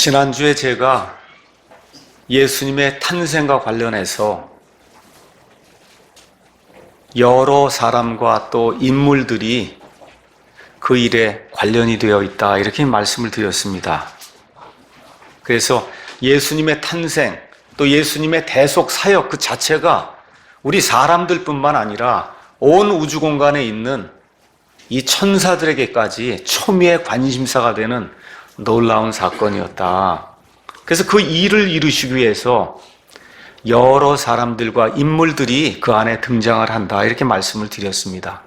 지난주에 제가 예수님의 탄생과 관련해서 여러 사람과 또 인물들이 그 일에 관련이 되어 있다, 이렇게 말씀을 드렸습니다. 그래서 예수님의 탄생, 또 예수님의 대속 사역 그 자체가 우리 사람들뿐만 아니라 온 우주 공간에 있는 이 천사들에게까지 초미의 관심사가 되는 놀라운 사건이었다. 그래서 그 일을 이루시기 위해서 여러 사람들과 인물들이 그 안에 등장을 한다, 이렇게 말씀을 드렸습니다.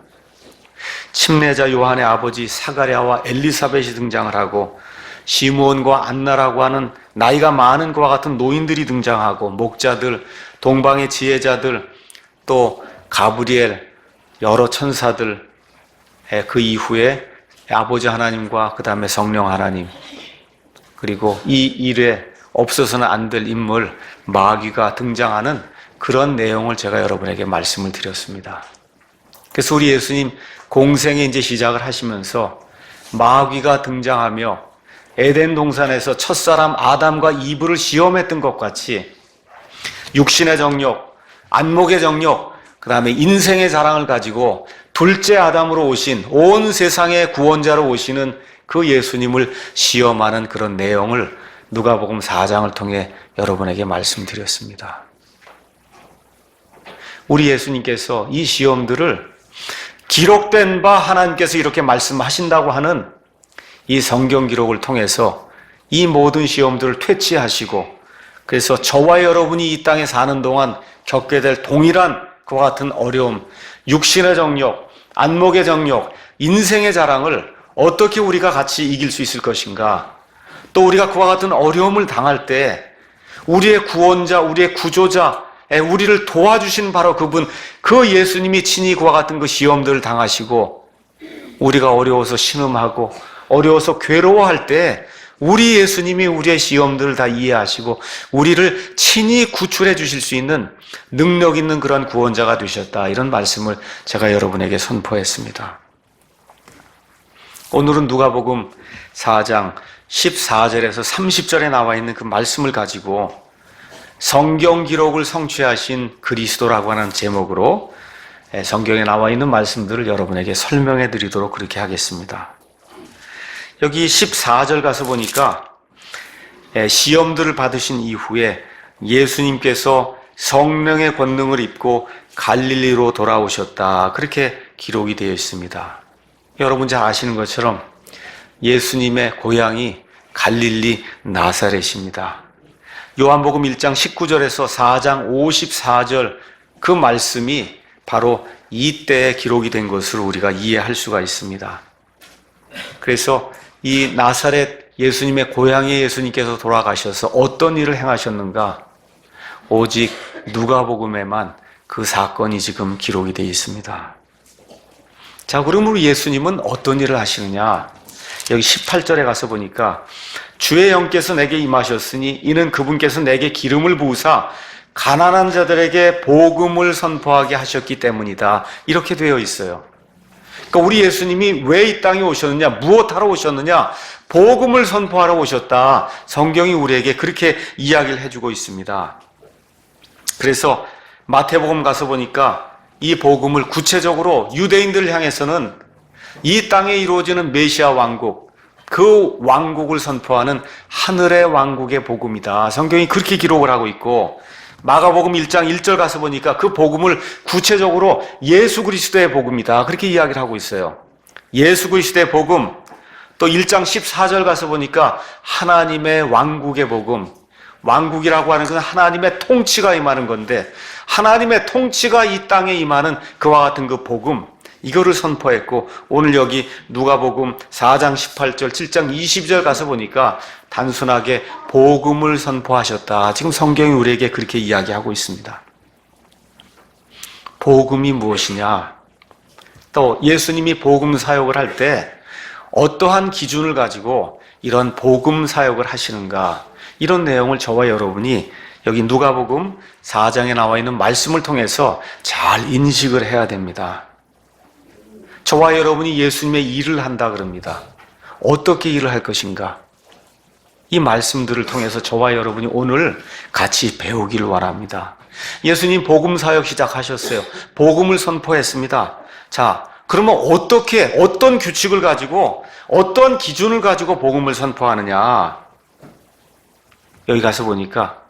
침례자 요한의 아버지 사가랴와 엘리사벳이 등장을 하고, 시므온과 안나라고 하는 나이가 많은 그와 같은 노인들이 등장하고, 목자들, 동방의 지혜자들, 또 가브리엘, 여러 천사들, 그 이후에 아버지 하나님과 그 다음에 성령 하나님, 그리고 이 일에 없어서는 안 될 인물 마귀가 등장하는 그런 내용을 제가 여러분에게 말씀을 드렸습니다. 그래서 우리 예수님 공생에 이제 시작을 하시면서 마귀가 등장하며 에덴 동산에서 첫사람 아담과 이브를 시험했던 것 같이 육신의 정욕, 안목의 정욕, 그 다음에 인생의 자랑을 가지고 둘째 아담으로 오신, 온 세상의 구원자로 오시는 그 예수님을 시험하는 그런 내용을 누가복음 4장을 통해 여러분에게 말씀드렸습니다. 우리 예수님께서 이 시험들을 기록된 바 하나님께서 이렇게 말씀하신다고 하는 이 성경 기록을 통해서 이 모든 시험들을 퇴치하시고, 그래서 저와 여러분이 이 땅에 사는 동안 겪게 될 동일한 그와 같은 어려움, 육신의 정욕, 안목의 정욕, 인생의 자랑을 어떻게 우리가 같이 이길 수 있을 것인가? 또 우리가 그와 같은 어려움을 당할 때 우리의 구원자, 우리의 구조자, 우리를 도와주신 바로 그분, 그 예수님이 친히 그와 같은 그 시험들을 당하시고, 우리가 어려워서 신음하고 어려워서 괴로워할 때 우리 예수님이 우리의 시험들을 다 이해하시고 우리를 친히 구출해 주실 수 있는 능력 있는 그런 구원자가 되셨다, 이런 말씀을 제가 여러분에게 선포했습니다. 오늘은 누가복음 4장 14절에서 30절에 나와 있는 그 말씀을 가지고 성경 기록을 성취하신 그리스도라고 하는 제목으로 성경에 나와 있는 말씀들을 여러분에게 설명해 드리도록 그렇게 하겠습니다. 여기 14절 가서 보니까 시험들을 받으신 이후에 예수님께서 성령의 권능을 입고 갈릴리로 돌아오셨다, 그렇게 기록이 되어 있습니다. 여러분 잘 아시는 것처럼 예수님의 고향이 갈릴리 나사렛입니다. 요한복음 1장 19절에서 4장 54절 그 말씀이 바로 이때에 기록이 된 것으로 우리가 이해할 수가 있습니다. 그래서 이 나사렛 예수님의 고향에 예수님께서 돌아가셔서 어떤 일을 행하셨는가? 오직 누가복음에만 그 사건이 지금 기록이 되어 있습니다. 자, 그러므로 예수님은 어떤 일을 하시느냐? 여기 18절에 가서 보니까 주의 영께서 내게 임하셨으니 이는 그분께서 내게 기름을 부으사 가난한 자들에게 복음을 선포하게 하셨기 때문이다, 이렇게 되어 있어요. 그러니까 우리 예수님이 왜 이 땅에 오셨느냐, 무엇하러 오셨느냐? 복음을 선포하러 오셨다. 성경이 우리에게 그렇게 이야기를 해주고 있습니다. 그래서 마태복음 가서 보니까 이 복음을 구체적으로 유대인들을 향해서는 이 땅에 이루어지는 메시아 왕국, 그 왕국을 선포하는 하늘의 왕국의 복음이다, 성경이 그렇게 기록을 하고 있고, 마가복음 1장 1절 가서 보니까 그 복음을 구체적으로 예수 그리스도의 복음이다, 그렇게 이야기를 하고 있어요. 예수 그리스도의 복음. 또 1장 14절 가서 보니까 하나님의 왕국의 복음. 왕국이라고 하는 것은 하나님의 통치가 임하는 건데, 하나님의 통치가 이 땅에 임하는 그와 같은 그 복음, 이거를 선포했고, 오늘 여기 누가복음 4장 18절, 7장 20절 가서 보니까 단순하게 복음을 선포하셨다, 지금 성경이 우리에게 그렇게 이야기하고 있습니다. 복음이 무엇이냐? 또 예수님이 복음 사역을 할 때 어떠한 기준을 가지고 이런 복음 사역을 하시는가, 이런 내용을 저와 여러분이 여기 누가복음 4장에 나와 있는 말씀을 통해서 잘 인식을 해야 됩니다. 저와 여러분이 예수님의 일을 한다 그럽니다. 어떻게 일을 할 것인가? 이 말씀들을 통해서 저와 여러분이 오늘 같이 배우기를 원합니다. 예수님 복음 사역 시작하셨어요. 복음을 선포했습니다. 자, 그러면 어떤 규칙을 가지고, 어떤 기준을 가지고 복음을 선포하느냐? 여기 가서 보니까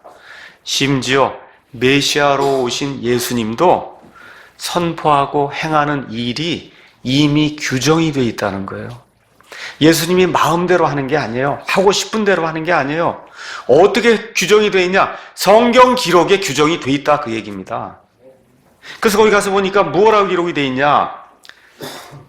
심지어 메시아로 오신 예수님도 선포하고 행하는 일이 이미 규정이 되어 있다는 거예요. 예수님이 마음대로 하는 게 아니에요. 하고 싶은 대로 하는 게 아니에요. 어떻게 규정이 되어 있냐? 성경 기록에 규정이 되어 있다, 그 얘기입니다. 그래서 거기 가서 보니까 뭐라고 기록이 되어 있냐?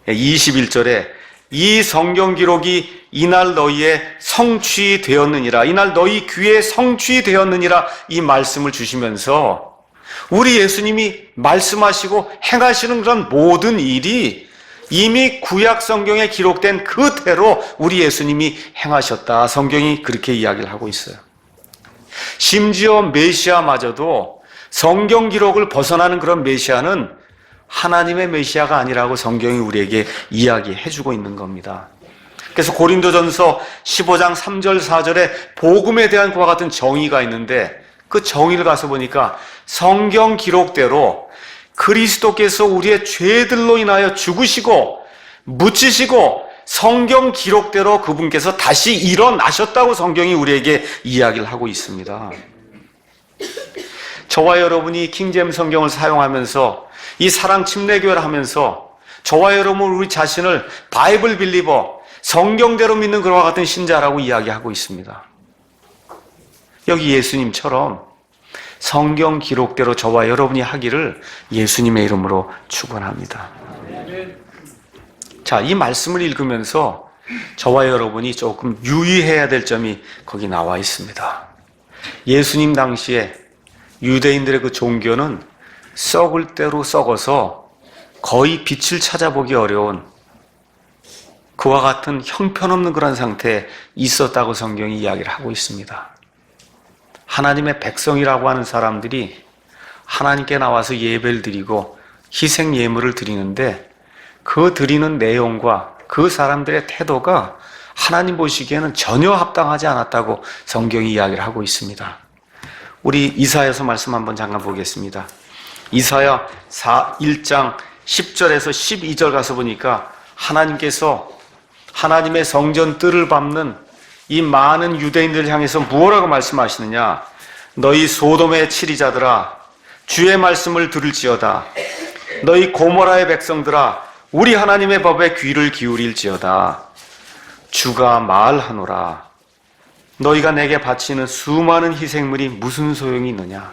21절에 이 성경 기록이 이날 너희의 성취되었느니라, 이날 너희 귀에 성취되었느니라, 이 말씀을 주시면서 우리 예수님이 말씀하시고 행하시는 그런 모든 일이 이미 구약 성경에 기록된 그대로 우리 예수님이 행하셨다, 성경이 그렇게 이야기를 하고 있어요. 심지어 메시아마저도 성경 기록을 벗어나는 그런 메시아는 하나님의 메시아가 아니라고 성경이 우리에게 이야기해주고 있는 겁니다. 그래서 고린도전서 15장 3절 4절에 복음에 대한 그와 같은 정의가 있는데, 그 정의를 가서 보니까 성경 기록대로 그리스도께서 우리의 죄들로 인하여 죽으시고 묻히시고 성경 기록대로 그분께서 다시 일어나셨다고 성경이 우리에게 이야기를 하고 있습니다. 저와 여러분이 킹제임스 성경을 사용하면서 이 사랑 침례교회를 하면서 저와 여러분 우리 자신을 바이블 빌리버, 성경대로 믿는 그와 같은 신자라고 이야기하고 있습니다. 여기 예수님처럼 성경 기록대로 저와 여러분이 하기를 예수님의 이름으로 축원합니다. 자, 이 말씀을 읽으면서 저와 여러분이 조금 유의해야 될 점이 거기 나와 있습니다. 예수님 당시에 유대인들의 그 종교는 썩을 대로 썩어서 거의 빛을 찾아보기 어려운 그와 같은 형편없는 그런 상태에 있었다고 성경이 이야기를 하고 있습니다. 하나님의 백성이라고 하는 사람들이 하나님께 나와서 예배를 드리고 희생 예물을 드리는데 그 드리는 내용과 그 사람들의 태도가 하나님 보시기에는 전혀 합당하지 않았다고 성경이 이야기를 하고 있습니다. 우리 이사야서 말씀 한번 잠깐 보겠습니다. 이사야 1장 10절에서 12절 가서 보니까 하나님께서 하나님의 성전 뜰을 밟는 이 많은 유대인들을 향해서 무엇라고 말씀하시느냐? 너희 소돔의 치리자들아, 주의 말씀을 들을지어다. 너희 고모라의 백성들아, 우리 하나님의 법에 귀를 기울일지어다. 주가 말하노라. 너희가 내게 바치는 수많은 희생물이 무슨 소용이 있느냐?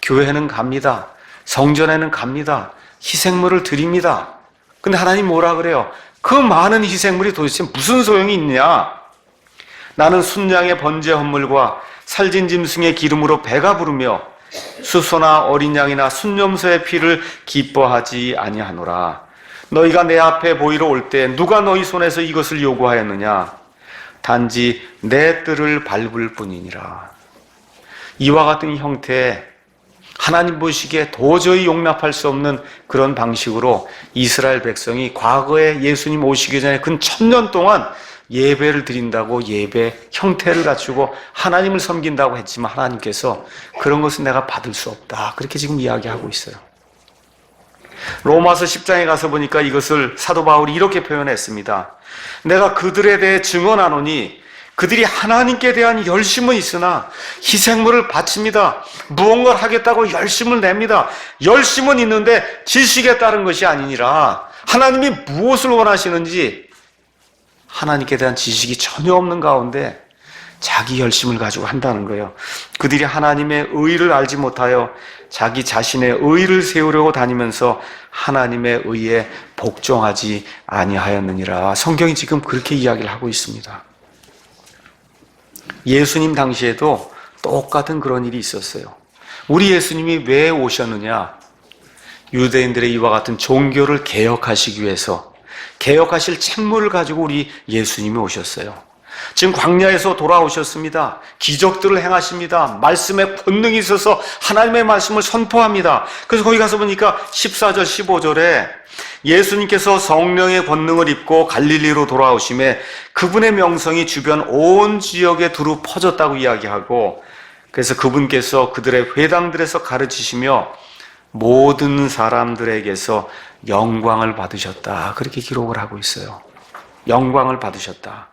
교회는 갑니다. 성전에는 갑니다. 희생물을 드립니다. 근데 하나님 뭐라 그래요? 그 많은 희생물이 도대체 무슨 소용이 있냐? 나는 순양의 번제 헌물과 살진 짐승의 기름으로 배가 부르며 수소나 어린 양이나 순염소의 피를 기뻐하지 아니하노라. 너희가 내 앞에 보이러 올 때 누가 너희 손에서 이것을 요구하였느냐? 단지 내 뜰을 밟을 뿐이니라. 이와 같은 형태의 하나님 보시기에 도저히 용납할 수 없는 그런 방식으로 이스라엘 백성이 과거에 예수님 오시기 전에 근 1000년 동안 예배를 드린다고 예배 형태를 갖추고 하나님을 섬긴다고 했지만 하나님께서 그런 것은 내가 받을 수 없다, 그렇게 지금 이야기하고 있어요. 로마서 10장에 가서 보니까 이것을 사도 바울이 이렇게 표현했습니다. 내가 그들에 대해 증언하노니 그들이 하나님께 대한 열심은 있으나 희생물을 바칩니다. 무언가를 하겠다고 열심을 냅니다. 열심은 있는데 지식에 따른 것이 아니니라. 하나님이 무엇을 원하시는지 하나님께 대한 지식이 전혀 없는 가운데 자기 열심을 가지고 한다는 거예요. 그들이 하나님의 의를 알지 못하여 자기 자신의 의를 세우려고 다니면서 하나님의 의에 복종하지 아니하였느니라. 성경이 지금 그렇게 이야기를 하고 있습니다. 예수님 당시에도 똑같은 그런 일이 있었어요. 우리 예수님이 왜 오셨느냐? 유대인들의 이와 같은 종교를 개혁하시기 위해서 개혁하실 책무를 가지고 우리 예수님이 오셨어요. 지금 광야에서 돌아오셨습니다. 기적들을 행하십니다. 말씀에 권능이 있어서 하나님의 말씀을 선포합니다. 그래서 거기 가서 보니까 14절 15절에 예수님께서 성령의 권능을 입고 갈릴리로 돌아오심에 그분의 명성이 주변 온 지역에 두루 퍼졌다고 이야기하고, 그래서 그분께서 그들의 회당들에서 가르치시며 모든 사람들에게서 영광을 받으셨다. 그렇게 기록을 하고 있어요. 영광을 받으셨다.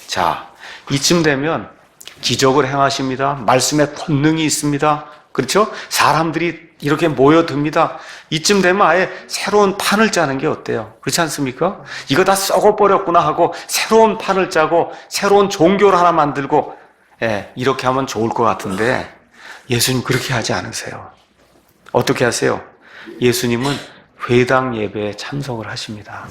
자, 이쯤 되면 기적을 행하십니다. 말씀에 권능이 있습니다. 그렇죠? 사람들이 이렇게 모여듭니다. 이쯤 되면 아예 새로운 판을 짜는 게 어때요? 그렇지 않습니까? 이거 다 썩어버렸구나 하고 새로운 판을 짜고 새로운 종교를 하나 만들고, 이렇게 하면 좋을 것 같은데 예수님 그렇게 하지 않으세요. 어떻게 하세요? 예수님은 회당 예배에 참석을 하십니다.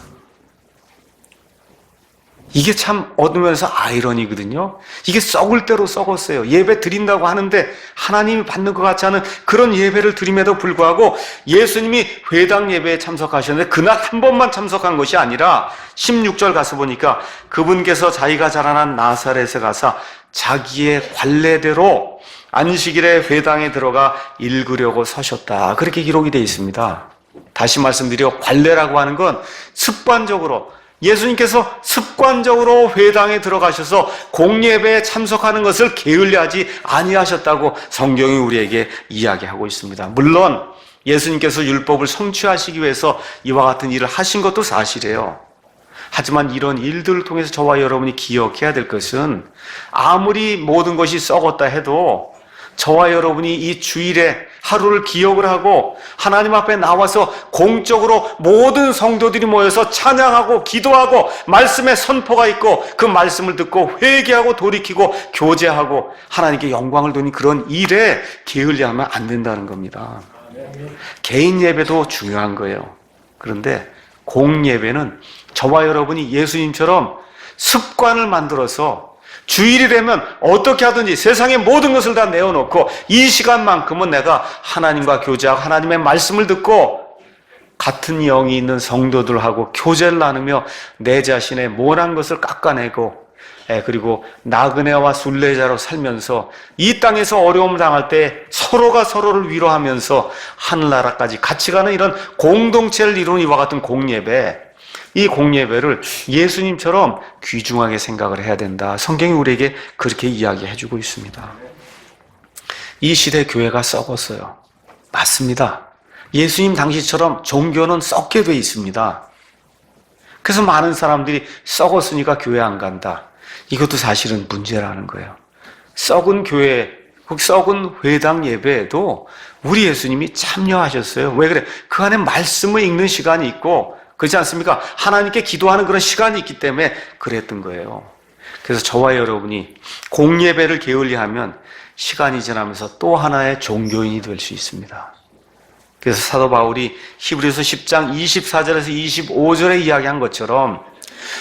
이게 참 얻으면서 아이러니거든요. 이게 썩을 대로 썩었어요. 예배 드린다고 하는데 하나님이 받는 것 같지 않은 그런 예배를 드림에도 불구하고 예수님이 회당 예배에 참석하셨는데 그날 한 번만 참석한 것이 아니라 16절 가서 보니까 그분께서 자기가 자라난 나사렛에 가서 자기의 관례대로 안식일에 회당에 들어가 읽으려고 서셨다. 그렇게 기록이 되어 있습니다. 다시 말씀드려, 관례라고 하는 건 습관적으로, 예수님께서 습관적으로 회당에 들어가셔서 공예배에 참석하는 것을 게을리하지 아니하셨다고 성경이 우리에게 이야기하고 있습니다. 물론 예수님께서 율법을 성취하시기 위해서 이와 같은 일을 하신 것도 사실이에요. 하지만 이런 일들을 통해서 저와 여러분이 기억해야 될 것은, 아무리 모든 것이 썩었다 해도 저와 여러분이 이 주일에 하루를 기억을 하고 하나님 앞에 나와서 공적으로 모든 성도들이 모여서 찬양하고 기도하고 말씀의 선포가 있고 그 말씀을 듣고 회개하고 돌이키고 교제하고 하나님께 영광을 돌리는 그런 일에 게을리하면 안 된다는 겁니다. 개인 예배도 중요한 거예요. 그런데 공예배는 저와 여러분이 예수님처럼 습관을 만들어서 주일이 되면 어떻게 하든지 세상의 모든 것을 다 내어놓고 이 시간만큼은 내가 하나님과 교제하고 하나님의 말씀을 듣고 같은 영이 있는 성도들하고 교제를 나누며 내 자신의 모난 것을 깎아내고, 그리고 나그네와 순례자로 살면서 이 땅에서 어려움을 당할 때 서로가 서로를 위로하면서 하늘나라까지 같이 가는 이런 공동체를 이루는 이와 같은 공예배, 이 공예배를 예수님처럼 귀중하게 생각을 해야 된다. 성경이 우리에게 그렇게 이야기해주고 있습니다. 이 시대 교회가 썩었어요. 맞습니다. 예수님 당시처럼 종교는 썩게 돼 있습니다. 그래서 많은 사람들이 썩었으니까 교회 안 간다. 이것도 사실은 문제라는 거예요. 썩은 교회, 썩은 회당 예배에도 우리 예수님이 참여하셨어요. 왜 그래? 그 안에 말씀을 읽는 시간이 있고, 그렇지 않습니까? 하나님께 기도하는 그런 시간이 있기 때문에 그랬던 거예요. 그래서 저와 여러분이 공예배를 게을리하면 시간이 지나면서 또 하나의 종교인이 될 수 있습니다. 그래서 사도 바울이 히브리서 10장 24절에서 25절에 이야기한 것처럼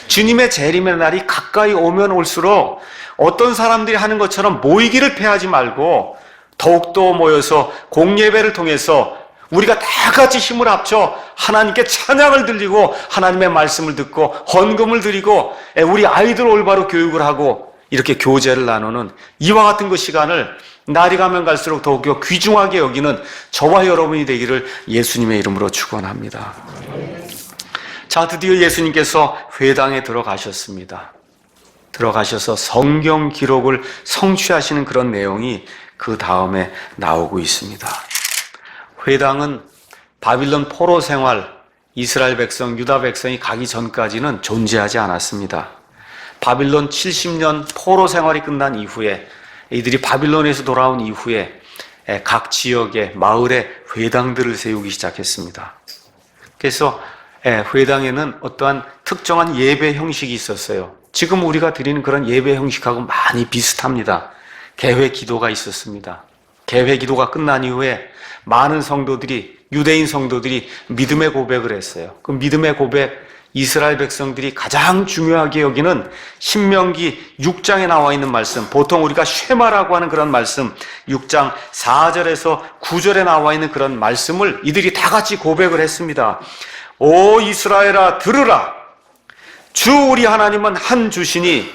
주님의 재림의 날이 가까이 오면 올수록 어떤 사람들이 하는 것처럼 모이기를 패하지 말고 더욱더 모여서 공예배를 통해서 우리가 다 같이 힘을 합쳐 하나님께 찬양을 들리고 하나님의 말씀을 듣고 헌금을 드리고 우리 아이들 올바로 교육을 하고 이렇게 교제를 나누는 이와 같은 그 시간을 날이 가면 갈수록 더욱더 귀중하게 여기는 저와 여러분이 되기를 예수님의 이름으로 축원합니다. 자, 드디어 예수님께서 회당에 들어가셨습니다. 들어가셔서 성경 기록을 성취하시는 그런 내용이 그 다음에 나오고 있습니다. 회당은 바빌론 포로 생활, 이스라엘 백성, 유다 백성이 가기 전까지는 존재하지 않았습니다. 바빌론 70년 포로 생활이 끝난 이후에 이들이 바빌론에서 돌아온 이후에 각 지역의 마을에 회당들을 세우기 시작했습니다. 그래서 회당에는 어떠한 특정한 예배 형식이 있었어요. 지금 우리가 드리는 그런 예배 형식하고 많이 비슷합니다. 개회 기도가 있었습니다. 개회 기도가 끝난 이후에 많은 성도들이, 유대인 성도들이 믿음의 고백을 했어요. 그 믿음의 고백, 이스라엘 백성들이 가장 중요하게 여기는 신명기 6장에 나와 있는 말씀, 보통 우리가 쉐마라고 하는 그런 말씀, 6장 4절에서 9절에 나와 있는 그런 말씀을 이들이 다 같이 고백을 했습니다. 오 이스라엘아 들으라. 주 우리 하나님은 한 주시니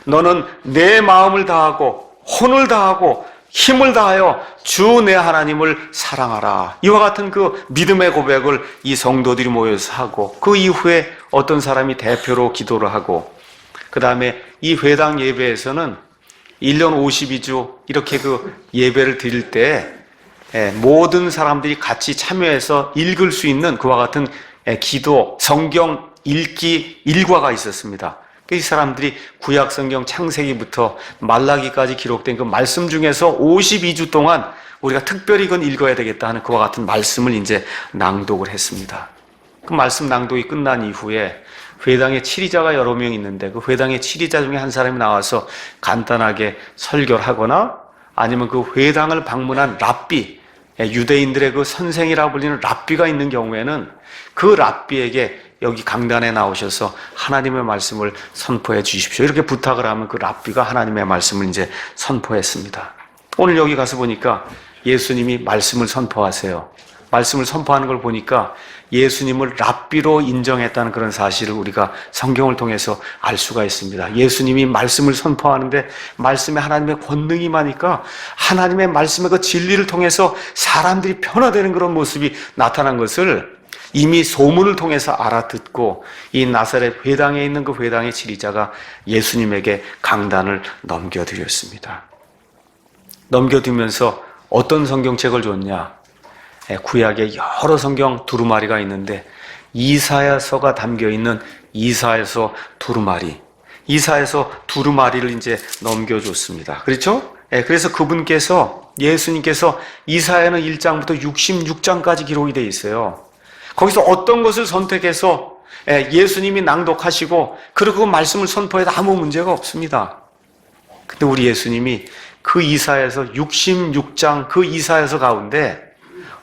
너는 내 마음을 다하고 혼을 다하고 힘을 다하여 주 내 하나님을 사랑하라. 이와 같은 그 믿음의 고백을 이 성도들이 모여서 하고, 그 이후에 어떤 사람이 대표로 기도를 하고, 그 다음에 이 회당 예배에서는 1년 52주 이렇게 그 예배를 드릴 때 모든 사람들이 같이 참여해서 읽을 수 있는 그와 같은 기도, 성경 읽기 일과가 있었습니다. 이 사람들이 구약 성경 창세기부터 말라기까지 기록된 그 말씀 중에서 52주 동안 우리가 특별히 이건 읽어야 되겠다 하는 그와 같은 말씀을 이제 낭독을 했습니다. 그 말씀 낭독이 끝난 이후에 회당에 치리자가 여러 명 있는데 그 회당의 치리자 중에 한 사람이 나와서 간단하게 설교를 하거나 아니면 그 회당을 방문한 랍비, 유대인들의 그 선생이라고 불리는 랍비가 있는 경우에는 그 랍비에게 여기 강단에 나오셔서 하나님의 말씀을 선포해 주십시오. 이렇게 부탁을 하면 그 랍비가 하나님의 말씀을 이제 선포했습니다. 오늘 여기 가서 보니까 예수님이 말씀을 선포하세요. 말씀을 선포하는 걸 보니까 예수님을 랍비로 인정했다는 그런 사실을 우리가 성경을 통해서 알 수가 있습니다. 예수님이 말씀을 선포하는데 말씀에 하나님의 권능이 임하니까 하나님의 말씀의 그 진리를 통해서 사람들이 변화되는 그런 모습이 나타난 것을 이미 소문을 통해서 알아듣고 이 나사렛 회당에 있는 그 회당의 지리자가 예수님에게 강단을 넘겨드렸습니다. 넘겨두면서 어떤 성경책을 줬냐? 구약에 여러 성경 두루마리가 있는데 이사야서가 담겨있는 이사야서 두루마리, 이사야서 두루마리를 이제 넘겨줬습니다. 그렇죠? 그래서 그분께서, 예수님께서 이사야는 1장부터 66장까지 기록이 되어 있어요. 거기서 어떤 것을 선택해서 예수님이 낭독하시고 그리고 그 말씀을 선포해도 아무 문제가 없습니다. 근데 우리 예수님이 그 이사야서 66장 그 이사야서 가운데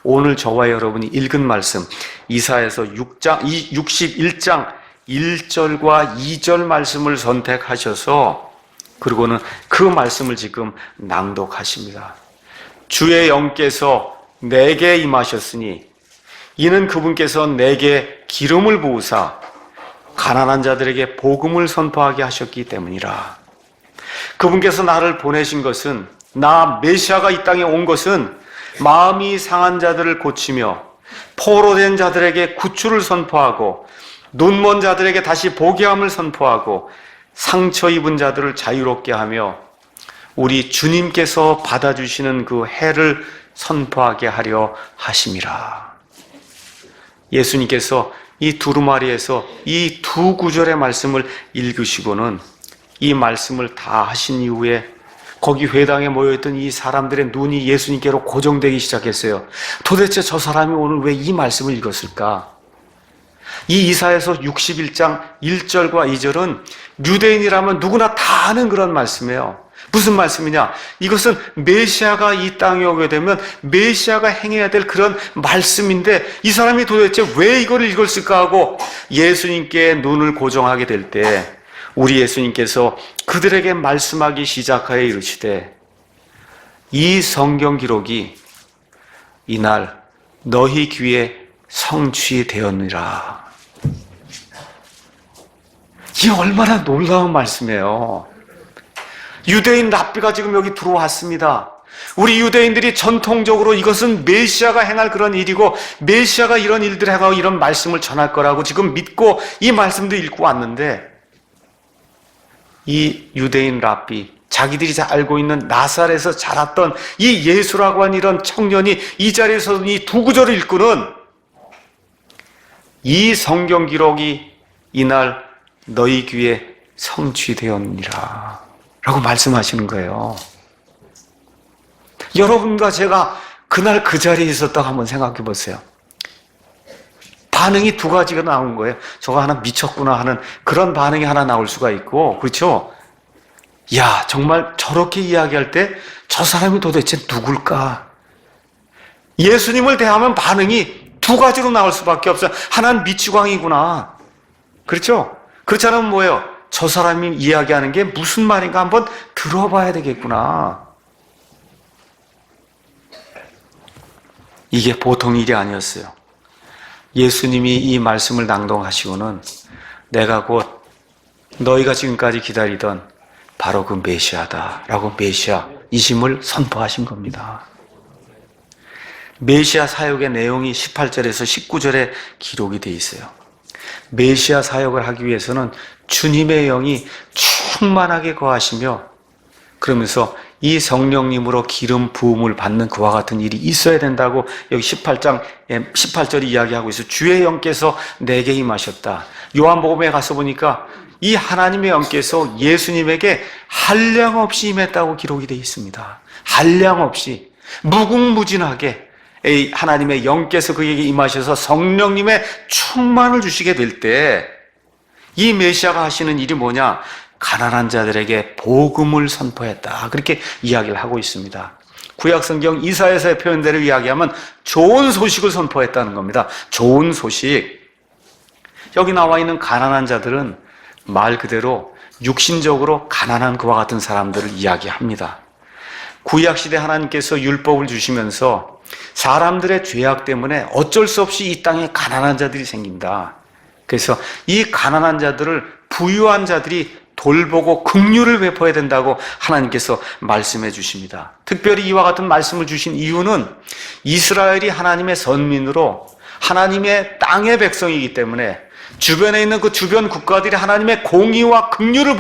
오늘 저와 여러분이 읽은 말씀 이사야서 61장 1절과 2절 말씀을 선택하셔서 그리고는 그 말씀을 지금 낭독하십니다. 주의 영께서 내게 임하셨으니 이는 그분께서 내게 기름을 부으사 가난한 자들에게 복음을 선포하게 하셨기 때문이라. 그분께서 나를 보내신 것은, 나 메시아가 이 땅에 온 것은 마음이 상한 자들을 고치며 포로된 자들에게 구출을 선포하고 눈먼 자들에게 다시 보게 함을 선포하고 상처 입은 자들을 자유롭게 하며 우리 주님께서 받아주시는 그 해를 선포하게 하려 하심이라. 예수님께서 이 두루마리에서 이 두 구절의 말씀을 읽으시고는 이 말씀을 다 하신 이후에 거기 회당에 모여있던 이 사람들의 눈이 예수님께로 고정되기 시작했어요. 도대체 저 사람이 오늘 왜 이 말씀을 읽었을까? 이 이사야서 61장 1절과 2절은 유대인이라면 누구나 다 아는 그런 말씀이에요. 무슨 말씀이냐? 이것은 메시아가 이 땅에 오게 되면 메시아가 행해야 될 그런 말씀인데 이 사람이 도대체 왜 이걸 읽었을까 하고 예수님께 눈을 고정하게 될 때 우리 예수님께서 그들에게 말씀하기 시작하여 이르시되 이 성경 기록이 이날 너희 귀에 성취되었느니라. 이게 얼마나 놀라운 말씀이에요. 유대인 랍비가 지금 여기 들어왔습니다. 우리 유대인들이 전통적으로 이것은 메시아가 행할 그런 일이고 메시아가 이런 일들을 하고 이런 말씀을 전할 거라고 지금 믿고 이 말씀도 읽고 왔는데 이 유대인 랍비, 자기들이 잘 알고 있는 나사렛에서 자랐던 이 예수라고 하는 이런 청년이 이 자리에서 이 두 구절을 읽고는 이 성경 기록이 이날 너희 귀에 성취되었느니라 라고 말씀하시는 거예요. 여러분과 제가 그날 그 자리에 있었다고 한번 생각해 보세요. 반응이 두 가지가 나온 거예요. 저거 하나 미쳤구나 하는 그런 반응이 하나 나올 수가 있고, 그렇죠? 야, 정말 저렇게 이야기할 때 저 사람이 도대체 누굴까? 예수님을 대하면 반응이 두 가지로 나올 수밖에 없어요. 하나는 미치광이구나. 그렇죠? 그렇지 않으면 뭐예요? 저 사람이 이야기하는 게 무슨 말인가 한번 들어봐야 되겠구나. 이게 보통 일이 아니었어요. 예수님이 이 말씀을 낭독하시고는 내가 곧 너희가 지금까지 기다리던 바로 그 메시아다라고 메시아 이심을 선포하신 겁니다. 메시아 사역의 내용이 18절에서 19절에 기록이 되어 있어요. 메시아 사역을 하기 위해서는 주님의 영이 충만하게 거하시며 그러면서 이 성령님으로 기름 부음을 받는 그와 같은 일이 있어야 된다고 여기 18절이 이야기하고 있어요. 주의 영께서 내게 임하셨다. 요한복음에 가서 보니까 이 하나님의 영께서 예수님에게 한량없이 임했다고 기록이 되어 있습니다. 한량없이 무궁무진하게 하나님의 영께서 그에게 임하셔서 성령님의 충만을 주시게 될 때 이 메시아가 하시는 일이 뭐냐? 가난한 자들에게 복음을 선포했다. 그렇게 이야기를 하고 있습니다. 구약성경 이사야서의 표현대로 이야기하면 좋은 소식을 선포했다는 겁니다. 좋은 소식. 여기 나와 있는 가난한 자들은 말 그대로 육신적으로 가난한 그와 같은 사람들을 이야기합니다. 구약시대 하나님께서 율법을 주시면서 사람들의 죄악 때문에 어쩔 수 없이 이 땅에 가난한 자들이 생긴다. 그래서 이 가난한 자들을 부유한 자들이 돌보고 긍휼을 베풀어야 된다고 하나님께서 말씀해 주십니다. 특별히 이와 같은 말씀을 주신 이유는 이스라엘이 하나님의 선민으로 하나님의 땅의 백성이기 때문에 주변에 있는 그 주변 국가들이 하나님의 공의와 긍휼을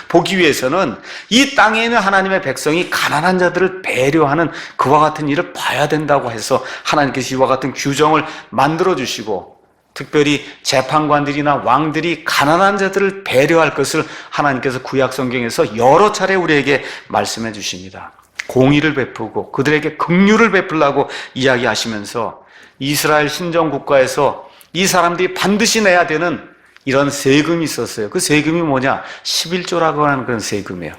보기 위해서는 이 땅에 있는 하나님의 백성이 가난한 자들을 배려하는 그와 같은 일을 봐야 된다고 해서 하나님께서 이와 같은 규정을 만들어 주시고 특별히 재판관들이나 왕들이 가난한 자들을 배려할 것을 하나님께서 구약 성경에서 여러 차례 우리에게 말씀해 주십니다. 공의를 베푸고 그들에게 긍휼을 베풀라고 이야기하시면서 이스라엘 신정 국가에서 이 사람들이 반드시 내야 되는 이런 세금이 있었어요. 그 세금이 뭐냐? 11조라고 하는 그런 세금이에요.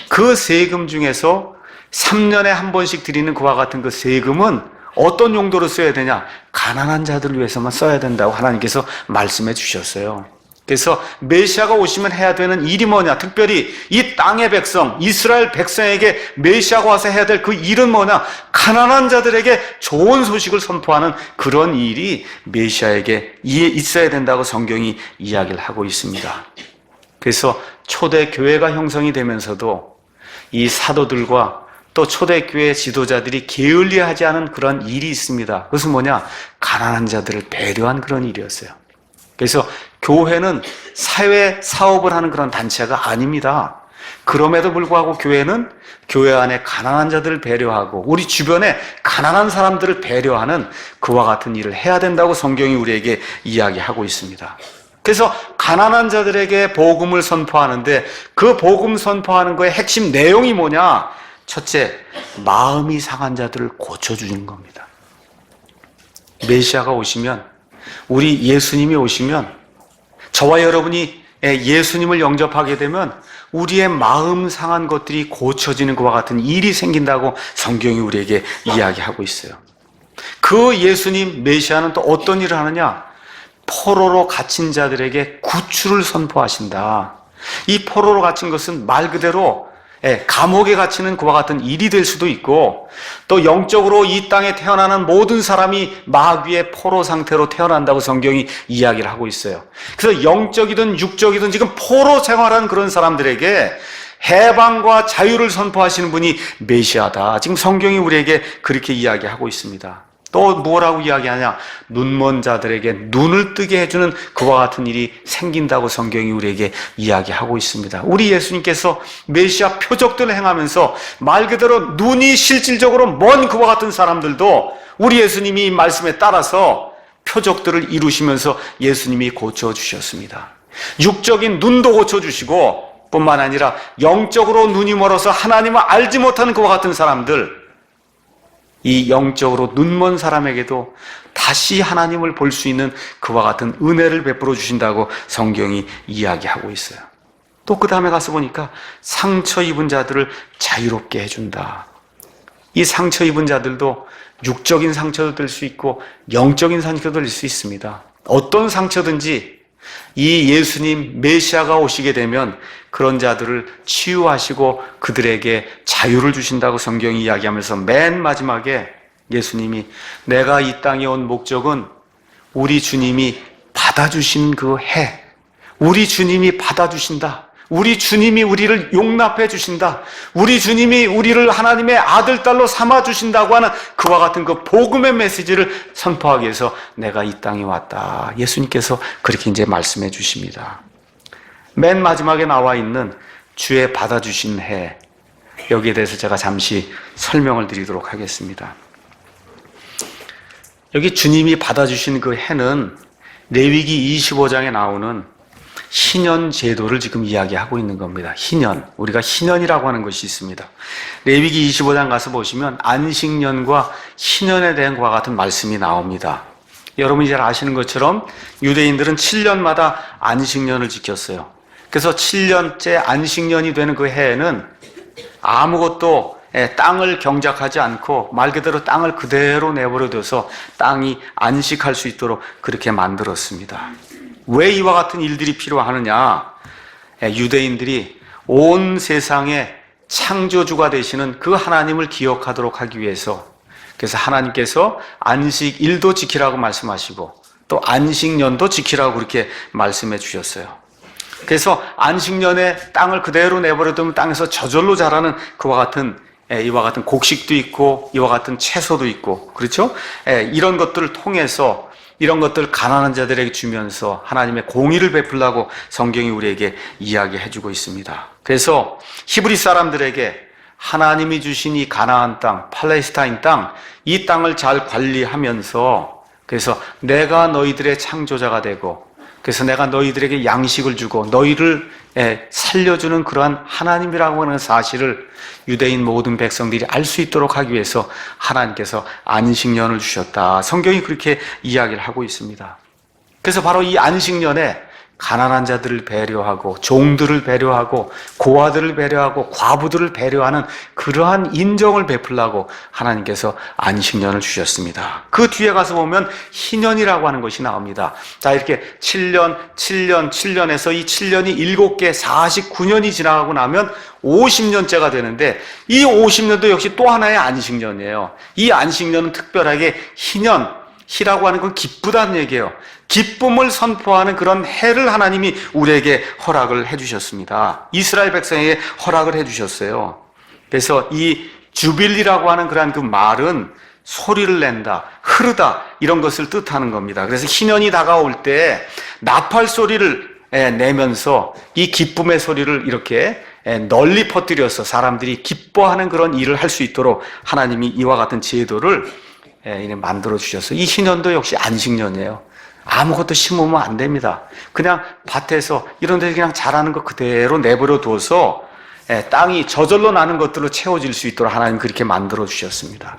그 세금 중에서 3년에 한 번씩 드리는 그와 같은 그 세금은 어떤 용도로 써야 되냐? 가난한 자들을 위해서만 써야 된다고 하나님께서 말씀해 주셨어요. 그래서 메시아가 오시면 해야 되는 일이 뭐냐? 특별히 이 땅의 백성, 이스라엘 백성에게 메시아가 와서 해야 될 그 일은 뭐냐? 가난한 자들에게 좋은 소식을 선포하는 그런 일이 메시아에게 있어야 된다고 성경이 이야기를 하고 있습니다. 그래서 초대 교회가 형성이 되면서도 이 사도들과 또 초대교회 지도자들이 게을리하지 않은 그런 일이 있습니다. 그것은 뭐냐? 가난한 자들을 배려한 그런 일이었어요. 그래서 교회는 사회 사업을 하는 그런 단체가 아닙니다. 그럼에도 불구하고 교회는 교회 안에 가난한 자들을 배려하고 우리 주변에 가난한 사람들을 배려하는 그와 같은 일을 해야 된다고 성경이 우리에게 이야기하고 있습니다. 그래서 가난한 자들에게 복음을 선포하는데 그 복음 선포하는 거의 핵심 내용이 뭐냐? 첫째, 마음이 상한 자들을 고쳐주는 겁니다. 메시아가 오시면, 우리 예수님이 오시면, 저와 여러분이 예수님을 영접하게 되면 우리의 마음 상한 것들이 고쳐지는 것과 같은 일이 생긴다고 성경이 우리에게 이야기하고 있어요. 그 예수님 메시아는 또 어떤 일을 하느냐? 포로로 갇힌 자들에게 구출을 선포하신다. 이 포로로 갇힌 것은 말 그대로 감옥에 갇히는 그와 같은 일이 될 수도 있고 또 영적으로 이 땅에 태어나는 모든 사람이 마귀의 포로 상태로 태어난다고 성경이 이야기를 하고 있어요. 그래서 영적이든 육적이든 지금 포로 생활하는 그런 사람들에게 해방과 자유를 선포하시는 분이 메시아다. 지금 성경이 우리에게 그렇게 이야기하고 있습니다. 또 뭐라고 이야기하냐? 눈먼 자들에게 눈을 뜨게 해주는 그와 같은 일이 생긴다고 성경이 우리에게 이야기하고 있습니다. 우리 예수님께서 메시아 표적들을 행하면서 말 그대로 눈이 실질적으로 먼 그와 같은 사람들도 우리 예수님이 말씀에 따라서 표적들을 이루시면서 예수님이 고쳐주셨습니다. 육적인 눈도 고쳐주시고 뿐만 아니라 영적으로 눈이 멀어서 하나님을 알지 못하는 그와 같은 사람들, 이 영적으로 눈먼 사람에게도 다시 하나님을 볼 수 있는 그와 같은 은혜를 베풀어 주신다고 성경이 이야기하고 있어요. 또 그 다음에 가서 보니까 상처 입은 자들을 자유롭게 해준다. 이 상처 입은 자들도 육적인 상처도 될 수 있고 영적인 상처도 될 수 있습니다. 어떤 상처든지 이 예수님 메시아가 오시게 되면 그런 자들을 치유하시고 그들에게 자유를 주신다고 성경이 이야기하면서 맨 마지막에 예수님이 내가 이 땅에 온 목적은 우리 주님이 받아주신 그 해, 우리 주님이 받아주신다. 우리 주님이 우리를 용납해 주신다. 우리 주님이 우리를 하나님의 아들, 딸로 삼아 주신다고 하는 그와 같은 그 복음의 메시지를 선포하기 위해서 내가 이 땅에 왔다. 예수님께서 그렇게 이제 말씀해 주십니다. 맨 마지막에 나와 있는 주의 받아주신 해, 여기에 대해서 제가 잠시 설명을 드리도록 하겠습니다. 여기 주님이 받아주신 그 해는 레위기 25장에 나오는 희년 제도를 지금 이야기하고 있는 겁니다. 희년. 우리가 희년이라고 하는 것이 있습니다. 레위기 25장 가서 보시면 안식년과 희년에 대한 것과 같은 말씀이 나옵니다. 여러분이 잘 아시는 것처럼 유대인들은 7년마다 안식년을 지켰어요. 그래서 7년째 안식년이 되는 그 해에는 아무것도 땅을 경작하지 않고 말 그대로 땅을 그대로 내버려둬서 땅이 안식할 수 있도록 그렇게 만들었습니다. 왜 이와 같은 일들이 필요하느냐? 유대인들이 온 세상의 창조주가 되시는 그 하나님을 기억하도록 하기 위해서, 그래서 하나님께서 안식일도 지키라고 말씀하시고 또 안식년도 지키라고 그렇게 말씀해 주셨어요. 그래서 안식년에 땅을 그대로 내버려두면 땅에서 저절로 자라는 그와 같은 이와 같은 곡식도 있고 이와 같은 채소도 있고, 그렇죠? 이런 것들을 통해서 이런 것들을 가난한 자들에게 주면서 하나님의 공의를 베풀라고 성경이 우리에게 이야기해 주고 있습니다. 그래서 히브리 사람들에게 하나님이 주신 이 가나안 땅, 팔레스타인 땅, 이 땅을 잘 관리하면서 그래서 내가 너희들의 창조자가 되고 그래서 내가 너희들에게 양식을 주고 너희를 살려주는 그러한 하나님이라고 하는 사실을 유대인 모든 백성들이 알 수 있도록 하기 위해서 하나님께서 안식년을 주셨다. 성경이 그렇게 이야기를 하고 있습니다. 그래서 바로 이 안식년에 가난한 자들을 배려하고 종들을 배려하고 고아들을 배려하고 과부들을 배려하는 그러한 인정을 베풀라고 하나님께서 안식년을 주셨습니다. 그 뒤에 가서 보면 희년이라고 하는 것이 나옵니다. 자, 이렇게 7년에서 이 7년이 7개 49년이 지나가고 나면 50년째가 되는데 이 50년도 역시 또 하나의 안식년이에요. 이 안식년은 특별하게 희라고 하는 건 기쁘다는 얘기예요. 기쁨을 선포하는 그런 해를 하나님이 우리에게 허락을 해주셨습니다. 이스라엘 백성에게 허락을 해주셨어요. 그래서 이 주빌리라고 하는 그러한 그 말은 소리를 낸다, 흐르다 이런 것을 뜻하는 겁니다. 그래서 희년이 다가올 때 나팔 소리를 내면서 이 기쁨의 소리를 이렇게 널리 퍼뜨려서 사람들이 기뻐하는 그런 일을 할 수 있도록 하나님이 이와 같은 제도를 만들어 주셨어요. 이 희년도 역시 안식년이에요. 아무것도 심으면 안 됩니다. 그냥 밭에서 이런 데서 그냥 자라는 거 그대로 내버려 둬서 땅이 저절로 나는 것들로 채워질 수 있도록 하나님 그렇게 만들어 주셨습니다.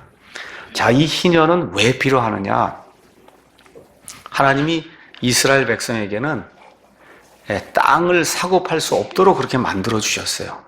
자, 이 희년은 왜 필요하느냐? 하나님이 이스라엘 백성에게는 땅을 사고 팔 수 없도록 그렇게 만들어 주셨어요.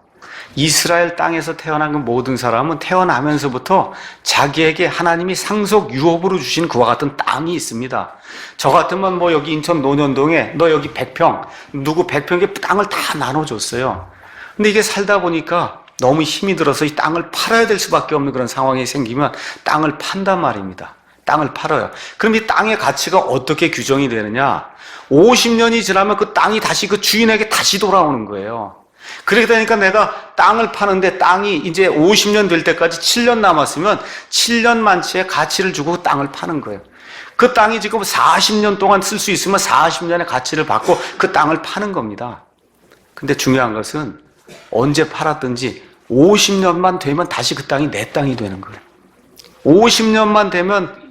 이스라엘 땅에서 태어난 그 모든 사람은 태어나면서부터 자기에게 하나님이 상속 유업으로 주신 그와 같은 땅이 있습니다. 저 같으면 뭐 여기 인천 논현동에 너 여기 100평, 누구 100평의 땅을 다 나눠줬어요. 근데 이게 살다 보니까 너무 힘이 들어서 이 땅을 팔아야 될 수밖에 없는 그런 상황이 생기면 땅을 판단 말입니다. 땅을 팔아요. 그럼 이 땅의 가치가 어떻게 규정이 되느냐? 50년이 지나면 그 땅이 다시 그 주인에게 다시 돌아오는 거예요. 그렇게 되니까 내가 땅을 파는데 땅이 이제 50년 될 때까지 7년 남았으면 7년 만치의 가치를 주고 땅을 파는 거예요. 그 땅이 지금 40년 동안 쓸 수 있으면 40년의 가치를 받고 그 땅을 파는 겁니다. 근데 중요한 것은 언제 팔았든지 50년만 되면 다시 그 땅이 내 땅이 되는 거예요. 50년만 되면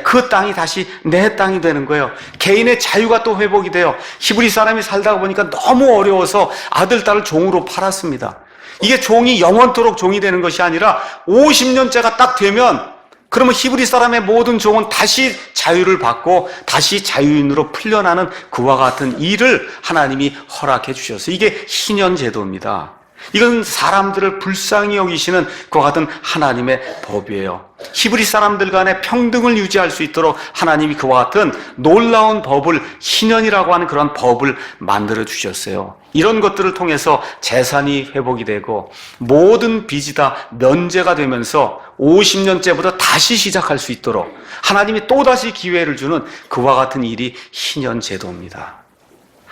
그 땅이 다시 내 땅이 되는 거예요. 개인의 자유가 또 회복이 돼요. 히브리 사람이 살다가 보니까 너무 어려워서 아들, 딸을 종으로 팔았습니다. 이게 종이 영원토록 종이 되는 것이 아니라 50년째가 딱 되면 그러면 히브리 사람의 모든 종은 다시 자유를 받고 다시 자유인으로 풀려나는 그와 같은 일을 하나님이 허락해 주셨어요. 이게 희년 제도입니다. 이건 사람들을 불쌍히 여기시는 그와 같은 하나님의 법이에요. 히브리 사람들 간의 평등을 유지할 수 있도록 하나님이 그와 같은 놀라운 법을, 희년이라고 하는 그런 법을 만들어 주셨어요. 이런 것들을 통해서 재산이 회복이 되고 모든 빚이 다 면제가 되면서 50년째부터 다시 시작할 수 있도록 하나님이 또다시 기회를 주는 그와 같은 일이 희년 제도입니다.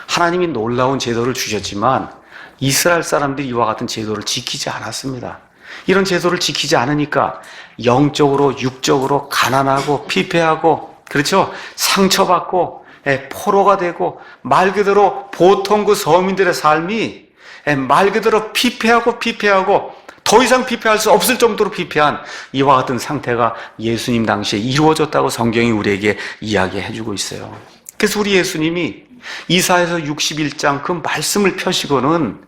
하나님이 놀라운 제도를 주셨지만 이스라엘 사람들이 이와 같은 제도를 지키지 않았습니다. 이런 제도를 지키지 않으니까 영적으로 육적으로 가난하고 피폐하고, 그렇죠? 상처받고 포로가 되고, 말 그대로 보통 그 서민들의 삶이 말 그대로 피폐하고 더 이상 피폐할 수 없을 정도로 피폐한 이와 같은 상태가 예수님 당시에 이루어졌다고 성경이 우리에게 이야기해주고 있어요. 그래서 우리 예수님이 이사야서 61장 그 말씀을 펴시고는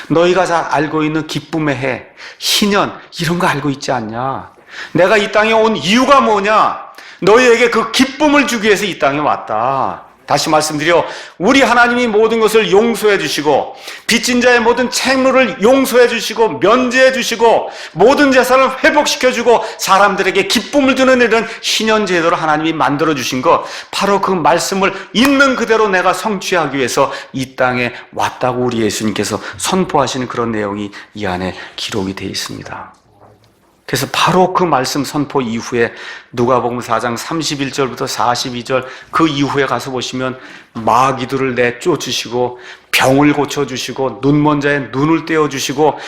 너희가 잘 알고 있는 기쁨의 해, 희년, 이런 거 알고 있지 않냐? 내가 이 땅에 온 이유가 뭐냐? 너희에게 그 기쁨을 주기 위해서 이 땅에 왔다. 다시 말씀드려, 우리 하나님이 모든 것을 용서해 주시고, 빚진 자의 모든 책무를 용서해 주시고, 면제해 주시고, 모든 재산을 회복시켜 주고, 사람들에게 기쁨을 주는 이런 희년 제도를 하나님이 만들어 주신 것, 바로 그 말씀을 있는 그대로 내가 성취하기 위해서 이 땅에 왔다고 우리 예수님께서 선포하시는 그런 내용이 이 안에 기록이 되어 있습니다. 그래서 바로 그 말씀 선포 이후에 누가복음 4장 31절부터 42절 그 이후에 가서 보시면 마귀들을 내쫓으시고 병을 고쳐주시고 눈먼 자의 눈을 떼어주시고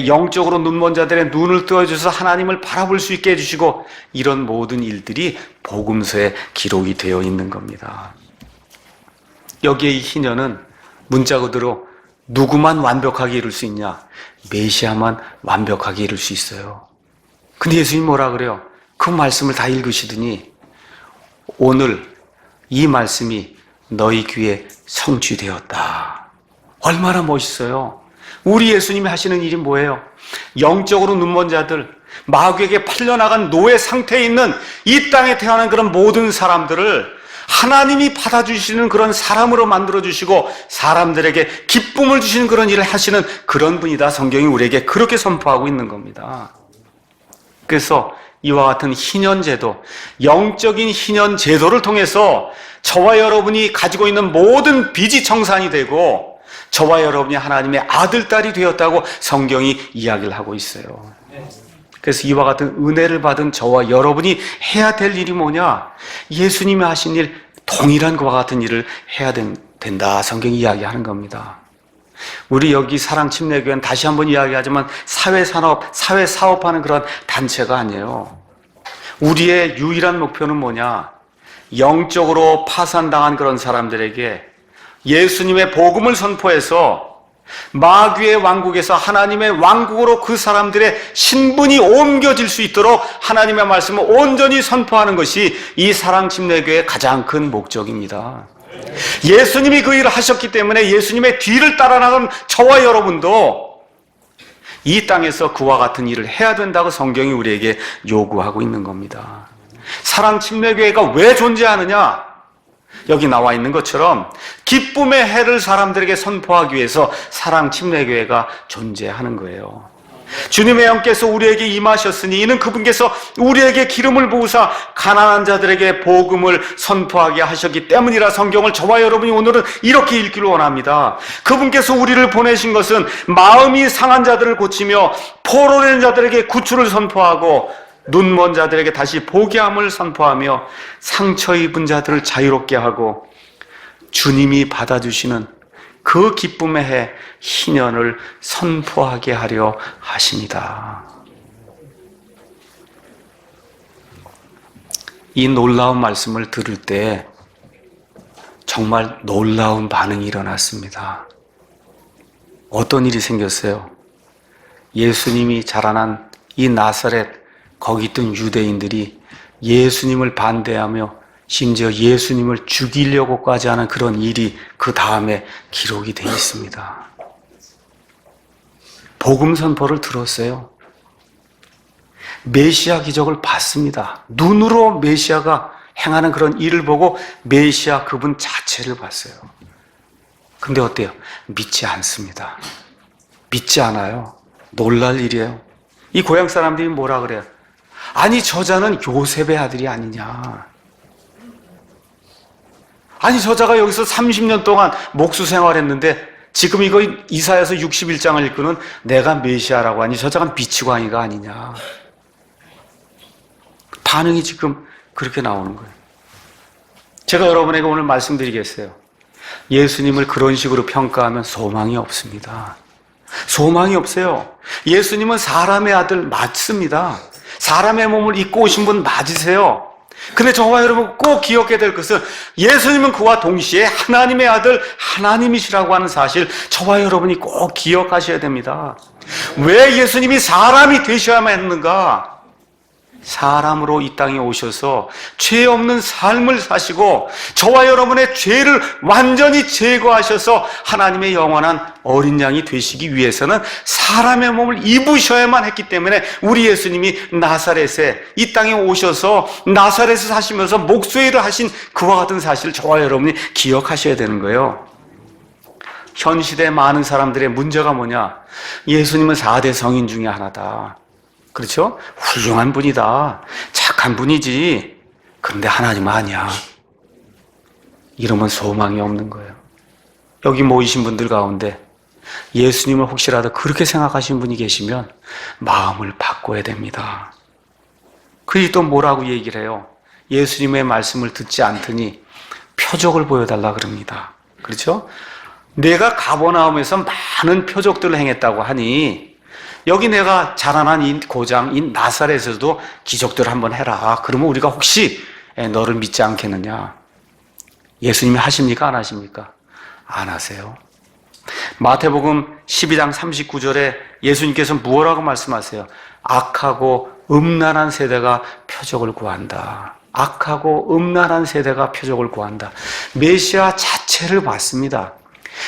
영적으로 눈먼 자들의 눈을 떼어주셔서 하나님을 바라볼 수 있게 해주시고, 이런 모든 일들이 복음서에 기록이 되어 있는 겁니다. 여기에 이 희년은 문자 그대로 누구만 완벽하게 이룰 수 있냐? 메시아만 완벽하게 이룰 수 있어요. 근데 예수님이 뭐라 그래요? 그 말씀을 다 읽으시더니 오늘 이 말씀이 너희 귀에 성취되었다. 얼마나 멋있어요. 우리 예수님이 하시는 일이 뭐예요? 영적으로 눈먼 자들, 마귀에게 팔려나간 노예 상태에 있는 이 땅에 태어난 그런 모든 사람들을 하나님이 받아주시는 그런 사람으로 만들어주시고 사람들에게 기쁨을 주시는 그런 일을 하시는 그런 분이다. 성경이 우리에게 그렇게 선포하고 있는 겁니다. 그래서 이와 같은 희년제도, 영적인 희년제도를 통해서 저와 여러분이 가지고 있는 모든 빚이 청산이 되고 저와 여러분이 하나님의 아들, 딸이 되었다고 성경이 이야기를 하고 있어요. 그래서 이와 같은 은혜를 받은 저와 여러분이 해야 될 일이 뭐냐? 예수님이 하신 일, 동일한 그와 같은 일을 해야 된다. 성경이 이야기하는 겁니다. 우리 여기 사랑침례교회는 다시 한번 이야기하지만 사회사업하는 그런 단체가 아니에요. 우리의 유일한 목표는 뭐냐? 영적으로 파산당한 그런 사람들에게 예수님의 복음을 선포해서 마귀의 왕국에서 하나님의 왕국으로 그 사람들의 신분이 옮겨질 수 있도록 하나님의 말씀을 온전히 선포하는 것이 이 사랑침례교회의 가장 큰 목적입니다. 예수님이 그 일을 하셨기 때문에 예수님의 뒤를 따라 나간 저와 여러분도 이 땅에서 그와 같은 일을 해야 된다고 성경이 우리에게 요구하고 있는 겁니다. 사랑침례교회가 왜 존재하느냐? 여기 나와 있는 것처럼 기쁨의 해를 사람들에게 선포하기 위해서 사랑침례교회가 존재하는 거예요. 주님의 영께서 우리에게 임하셨으니 이는 그분께서 우리에게 기름을 부으사 가난한 자들에게 복음을 선포하게 하셨기 때문이라 성경을 저와 여러분이 오늘은 이렇게 읽기를 원합니다. 그분께서 우리를 보내신 것은 마음이 상한 자들을 고치며 포로된 자들에게 구출을 선포하고 눈먼 자들에게 다시 보게 함을 선포하며 상처 입은 자들을 자유롭게 하고 주님이 받아주시는 그 기쁨의 해 희년을 선포하게 하려 하십니다. 이 놀라운 말씀을 들을 때 정말 놀라운 반응이 일어났습니다. 어떤 일이 생겼어요? 예수님이 자라난 이 나사렛, 거기 있던 유대인들이 예수님을 반대하며 심지어 예수님을 죽이려고까지 하는 그런 일이 그 다음에 기록이 되어 있습니다. 복음 선포를 들었어요. 메시아 기적을 봤습니다. 눈으로 메시아가 행하는 그런 일을 보고 메시아 그분 자체를 봤어요. 근데 어때요? 믿지 않습니다. 믿지 않아요. 놀랄 일이에요. 이 고향 사람들이 뭐라 그래요? 아니 저자는 요셉의 아들이 아니냐. 아니 저자가 여기서 30년 동안 목수 생활했는데 지금 이거 이사야서 61장을 읽고는 내가 메시아라고 하니 저자가 미치광이가 아니냐. 반응이 지금 그렇게 나오는 거예요. 제가 여러분에게 오늘 말씀드리겠어요. 예수님을 그런 식으로 평가하면 소망이 없습니다. 소망이 없어요. 예수님은 사람의 아들 맞습니다. 사람의 몸을 입고 오신 분 맞으세요. 근데 저와 여러분 꼭 기억해야 될 것은 예수님은 그와 동시에 하나님의 아들 하나님이시라고 하는 사실, 저와 여러분이 꼭 기억하셔야 됩니다. 왜 예수님이 사람이 되셔야만 했는가? 사람으로 이 땅에 오셔서 죄 없는 삶을 사시고 저와 여러분의 죄를 완전히 제거하셔서 하나님의 영원한 어린 양이 되시기 위해서는 사람의 몸을 입으셔야만 했기 때문에 우리 예수님이 나사렛에 이 땅에 오셔서 나사렛에 사시면서 목수일을 하신 그와 같은 사실을 저와 여러분이 기억하셔야 되는 거예요. 현 시대 많은 사람들의 문제가 뭐냐? 예수님은 4대 성인 중에 하나다. 그렇죠? 훌륭한 분이다. 착한 분이지. 그런데 하나님은 아니야. 이러면 소망이 없는 거예요. 여기 모이신 분들 가운데 예수님을 혹시라도 그렇게 생각하신 분이 계시면 마음을 바꿔야 됩니다. 그리 또 뭐라고 얘기를 해요? 예수님의 말씀을 듣지 않더니 표적을 보여달라 그럽니다. 그렇죠? 내가 가버나움에서 많은 표적들을 행했다고 하니 여기 내가 자라난 이 고장, 이 나사렛에서도 기적들을 한번 해라. 그러면 우리가 혹시 너를 믿지 않겠느냐? 예수님이 하십니까? 안 하십니까? 안 하세요. 마태복음 12장 39절에 예수님께서 무엇라고 말씀하세요? 악하고 음란한 세대가 표적을 구한다. 악하고 음란한 세대가 표적을 구한다. 메시아 자체를 받습니다.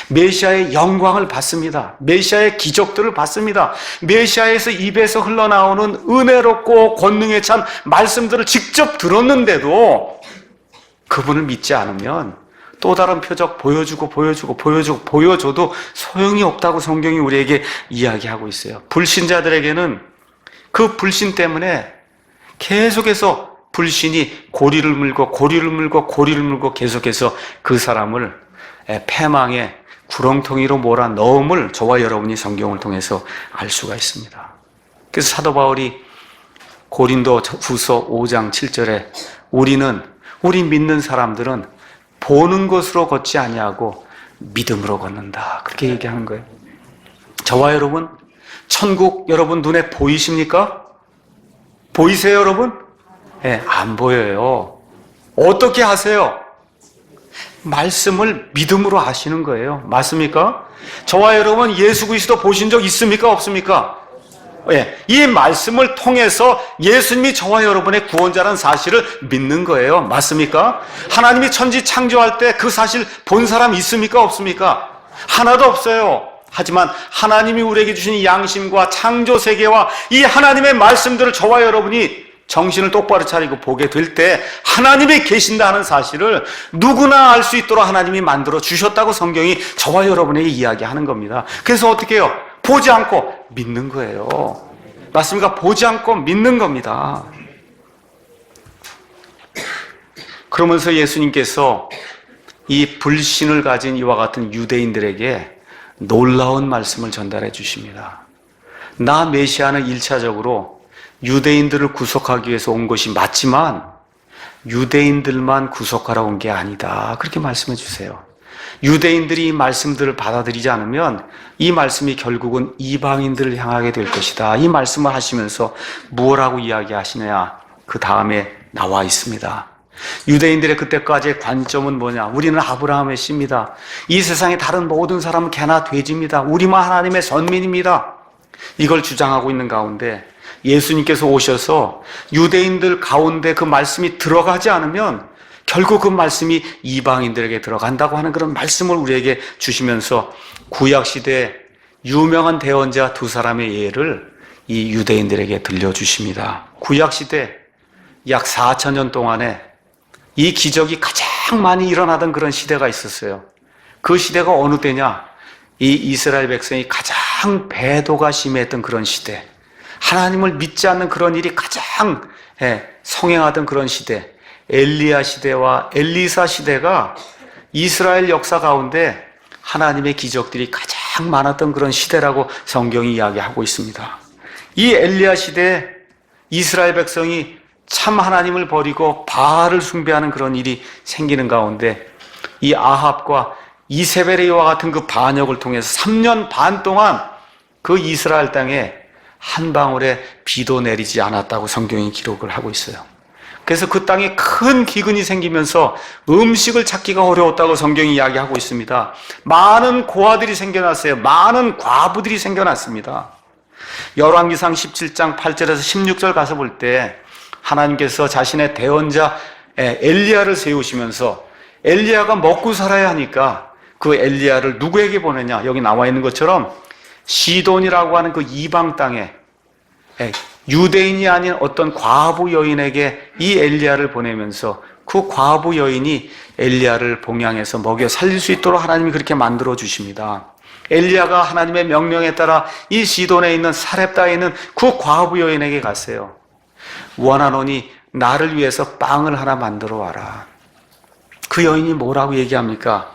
메시아의 영광을 받습니다. 메시아의 기적들을 받습니다. 메시아에서 입에서 흘러나오는 은혜롭고 권능에 찬 말씀들을 직접 들었는데도 그분을 믿지 않으면 또 다른 표적 보여줘도 소용이 없다고 성경이 우리에게 이야기하고 있어요. 불신자들에게는 그 불신 때문에 계속해서 불신이 고리를 물고 계속해서 그 사람을 패망의 구렁텅이로 몰아넣음을 저와 여러분이 성경을 통해서 알 수가 있습니다. 그래서 사도 바울이 고린도 후서 5장 7절에 우리 믿는 사람들은 보는 것으로 걷지 아니하고 믿음으로 걷는다. 그렇게 얘기하는 거예요. 저와 여러분, 천국 여러분 눈에 보이십니까? 보이세요, 여러분? 네, 안 보여요. 어떻게 하세요? 말씀을 믿음으로 하시는 거예요. 맞습니까? 저와 여러분 예수 그리스도 보신 적 있습니까? 없습니까? 예, 이 말씀을 통해서 예수님이 저와 여러분의 구원자라는 사실을 믿는 거예요. 맞습니까? 하나님이 천지 창조할 때 그 사실 본 사람 있습니까? 없습니까? 하나도 없어요. 하지만 하나님이 우리에게 주신 양심과 창조 세계와 이 하나님의 말씀들을 저와 여러분이 정신을 똑바로 차리고 보게 될 때 하나님이 계신다 하는 사실을 누구나 알 수 있도록 하나님이 만들어 주셨다고 성경이 저와 여러분에게 이야기하는 겁니다. 그래서 어떻게 해요? 보지 않고 믿는 거예요. 맞습니까? 보지 않고 믿는 겁니다. 그러면서 예수님께서 이 불신을 가진 이와 같은 유대인들에게 놀라운 말씀을 전달해 주십니다. 나 메시아는 1차적으로 유대인들을 구속하기 위해서 온 것이 맞지만 유대인들만 구속하러 온 게 아니다. 그렇게 말씀해 주세요. 유대인들이 이 말씀들을 받아들이지 않으면 이 말씀이 결국은 이방인들을 향하게 될 것이다. 이 말씀을 하시면서 무엇라고 이야기하시냐? 그 다음에 나와 있습니다. 유대인들의 그때까지의 관점은 뭐냐? 우리는 아브라함의 씨입니다. 이 세상의 다른 모든 사람은 개나 돼지입니다. 우리만 하나님의 선민입니다. 이걸 주장하고 있는 가운데 예수님께서 오셔서 유대인들 가운데 그 말씀이 들어가지 않으면 결국 그 말씀이 이방인들에게 들어간다고 하는 그런 말씀을 우리에게 주시면서 구약시대에 유명한 대언자 두 사람의 예를 이 유대인들에게 들려주십니다. 구약시대 약 4,000년 동안에 이 기적이 가장 많이 일어나던 그런 시대가 있었어요. 그 시대가 어느 때냐? 이 이스라엘 백성이 가장 배도가 심했던 그런 시대, 하나님을 믿지 않는 그런 일이 가장 성행하던 그런 시대, 엘리야 시대와 엘리사 시대가 이스라엘 역사 가운데 하나님의 기적들이 가장 많았던 그런 시대라고 성경이 이야기하고 있습니다. 이 엘리야 시대에 이스라엘 백성이 참 하나님을 버리고 바알을 숭배하는 그런 일이 생기는 가운데 이 아합과 이세벨의 이와 같은 그 반역을 통해서 3년 반 동안 그 이스라엘 땅에 한 방울의 비도 내리지 않았다고 성경이 기록을 하고 있어요. 그래서 그 땅에 큰 기근이 생기면서 음식을 찾기가 어려웠다고 성경이 이야기하고 있습니다. 많은 고아들이 생겨났어요. 많은 과부들이 생겨났습니다. 열왕기상 17장 8절에서 16절 가서 볼 때 하나님께서 자신의 대언자 엘리야를 세우시면서 엘리야가 먹고 살아야 하니까 그 엘리야를 누구에게 보내냐? 여기 나와 있는 것처럼 시돈이라고 하는 그 이방 땅에 유대인이 아닌 어떤 과부 여인에게 이 엘리야를 보내면서 그 과부 여인이 엘리야를 봉양해서 먹여 살릴 수 있도록 하나님이 그렇게 만들어 주십니다. 엘리야가 하나님의 명령에 따라 이 시돈에 있는 사렙다에 있는 그 과부 여인에게 갔어요. 원하노니 나를 위해서 빵을 하나 만들어 와라. 그 여인이 뭐라고 얘기합니까?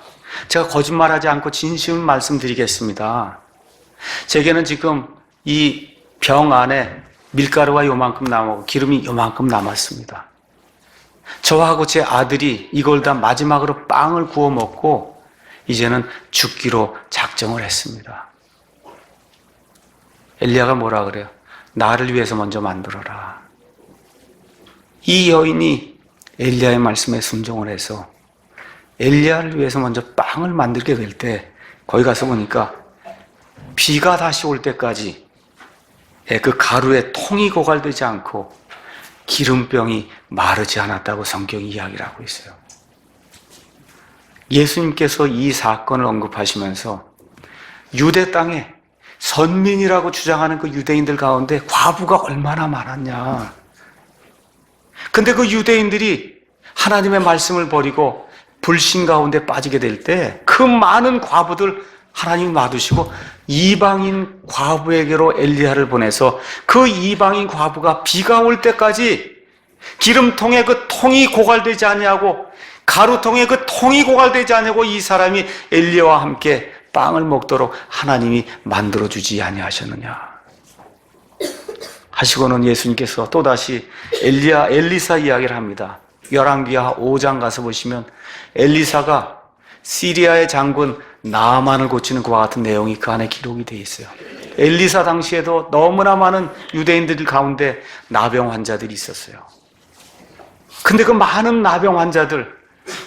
제가 거짓말하지 않고 진심을 말씀드리겠습니다. 제게는 지금 이 병 안에 밀가루가 요만큼 남았고 기름이 요만큼 남았습니다. 저하고 제 아들이 이걸 다 마지막으로 빵을 구워 먹고 이제는 죽기로 작정을 했습니다. 엘리야가 뭐라 그래요? 나를 위해서 먼저 만들어라. 이 여인이 엘리야의 말씀에 순종을 해서 엘리야를 위해서 먼저 빵을 만들게 될 때 거기 가서 보니까 비가 다시 올 때까지 그 가루에 통이 고갈되지 않고 기름병이 마르지 않았다고 성경이 이야기를 하고 있어요. 예수님께서 이 사건을 언급하시면서 유대 땅에 선민이라고 주장하는 그 유대인들 가운데 과부가 얼마나 많았냐. 근데 그 유대인들이 하나님의 말씀을 버리고 불신 가운데 빠지게 될 때 그 많은 과부들 하나님 놔두시고 이방인 과부에게로 엘리야를 보내서 그 이방인 과부가 비가 올 때까지 기름통에 그 통이 고갈되지 아니하고 가루통에 그 통이 고갈되지 아니하고 이 사람이 엘리야와 함께 빵을 먹도록 하나님이 만들어주지 아니하셨느냐 하시고는 예수님께서 또다시 엘리사 이야기를 합니다. 열왕기하 5장 가서 보시면 엘리사가 시리아의 장군 나아만을 고치는 그와 같은 내용이 그 안에 기록이 되어 있어요. 엘리사 당시에도 너무나 많은 유대인들 가운데 나병 환자들이 있었어요. 근데 그 많은 나병 환자들